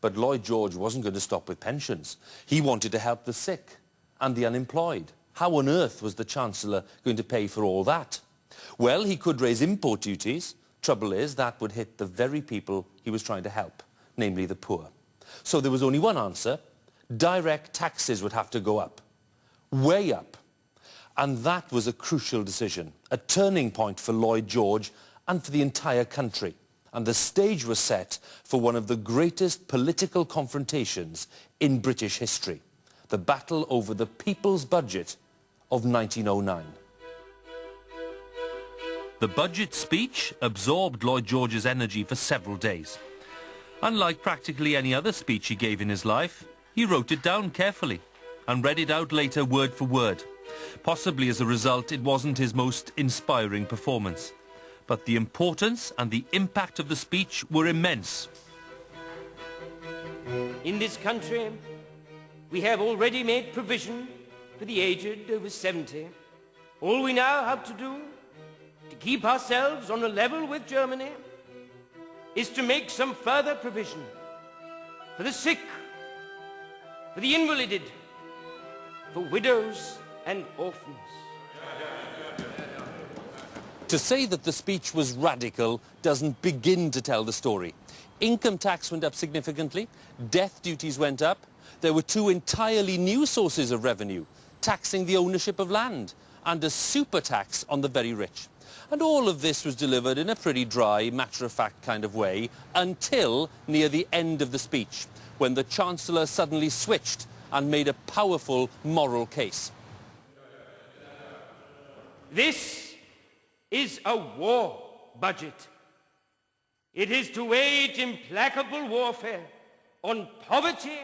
But Lloyd George wasn't going to stop with pensions. He wanted to help the sick and the unemployed. How on earth was the Chancellor going to pay for all that? Well, he could raise import duties. Trouble is, that would hit the very people he was trying to help, namely the poor. So there was only one answer. Direct taxes would have to go up. Way up. And that was a crucial decision, a turning point for Lloyd George and for the entire country. And the stage was set for one of the greatest political confrontations in British history, the battle over the People's Budget of 1909. The budget speech absorbed Lloyd George's energy for several days. Unlike practically any other speech he gave in his life, he wrote it down carefully and read it out later word for word. Possibly as a result, it wasn't his most inspiring performance. But the importance and the impact of the speech were immense. In this country, we have already made provision for the aged over 70. All we now have to do to keep ourselves on a level with Germany is to make some further provision for the sick, for the invalided, for widows and orphans. To say that the speech was radical doesn't begin to tell the story. Income tax went up significantly, death duties went up, there were two entirely new sources of revenue, taxing the ownership of land and a super tax on the very rich. And all of this was delivered in a pretty dry, matter-of-fact kind of way until near the end of the speech, when the Chancellor suddenly switched and made a powerful moral case. This is a war budget. It is to wage implacable warfare on poverty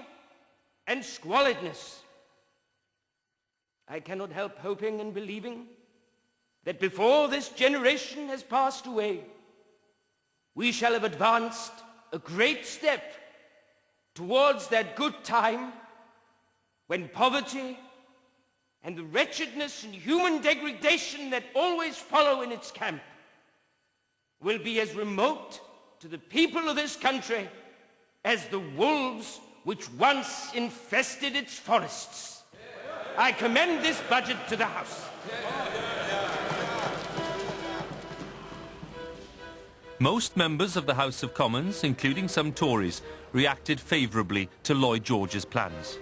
and squalidness. I cannot help hoping and believing that before this generation has passed away, we shall have advanced a great step towards that good time when poverty and the wretchedness and human degradation that always follow in its camp will be as remote to the people of this country as the wolves which once infested its forests. I commend this budget to the House. Most members of the House of Commons, including some Tories, reacted favourably to Lloyd George's plans.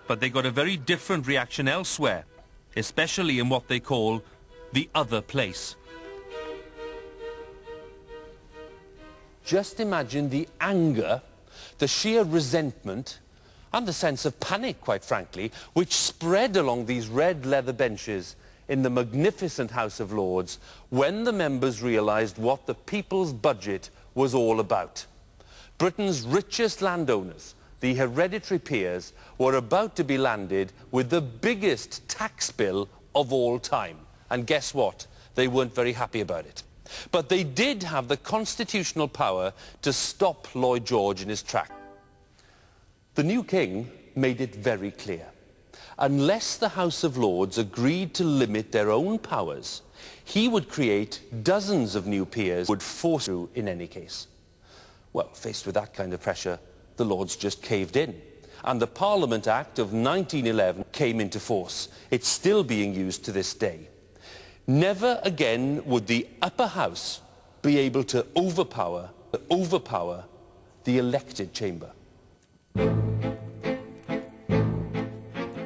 But they got a very different reaction elsewhere, especially in what they call the other place. Just imagine the anger, the sheer resentment, and the sense of panic, quite frankly, which spread along these red leather benches in the magnificent House of Lords when the members realised what the People's Budget was all about. Britain's richest landowners, the hereditary peers, were about to be landed with the biggest tax bill of all time. And guess what? They weren't very happy about it. But they did have the constitutional power to stop Lloyd George in his track. The new king made it very clear. Unless the House of Lords agreed to limit their own powers, he would create dozens of new peers who would force through in any case. Well, faced with that kind of pressure, the Lords just caved in. And the Parliament Act of 1911 came into force. It's still being used to this day. Never again would the upper house be able to overpower the elected chamber.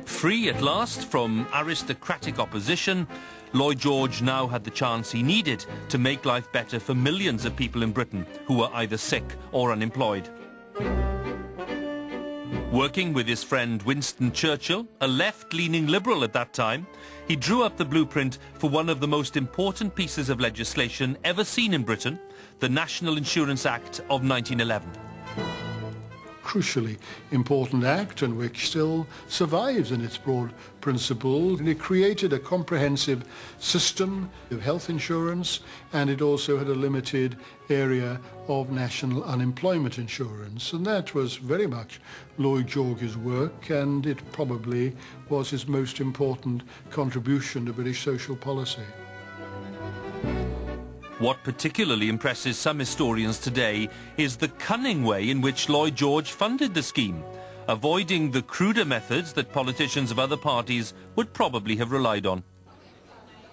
Free at last from aristocratic opposition, Lloyd George now had the chance he needed to make life better for millions of people in Britain who were either sick or unemployed. Working with his friend Winston Churchill, a left-leaning liberal at that time, he drew up the blueprint for one of the most important pieces of legislation ever seen in Britain, the National Insurrance Act of 1911. Crucially important act, and which still survives in its broad principles. And it created a comprehensive system of health insurance, and it also had a limited area of national unemployment insurance. And that was very much Lloyd George's work, and it probably was his most important contribution to British social policy. What particularly impresses some historians today is the cunning way in which Lloyd George funded the scheme, avoiding the cruder methods that politicians of other parties would probably have relied on.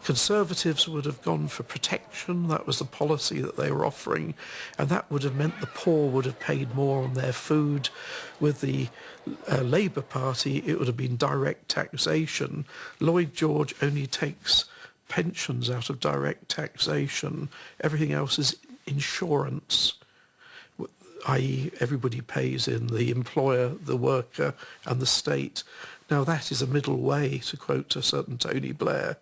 Conservatives would have gone for protection. That was the policy that they were offering, and that would have meant the poor would have paid more on their food. With the Labour Party, it would have been direct taxation. Lloyd George only takes pensions out of direct taxation. Everything else is insurance, i.e. everybody pays in, the employer, the worker and the state. Now that is a middle way, to quote a certain Tony Blair.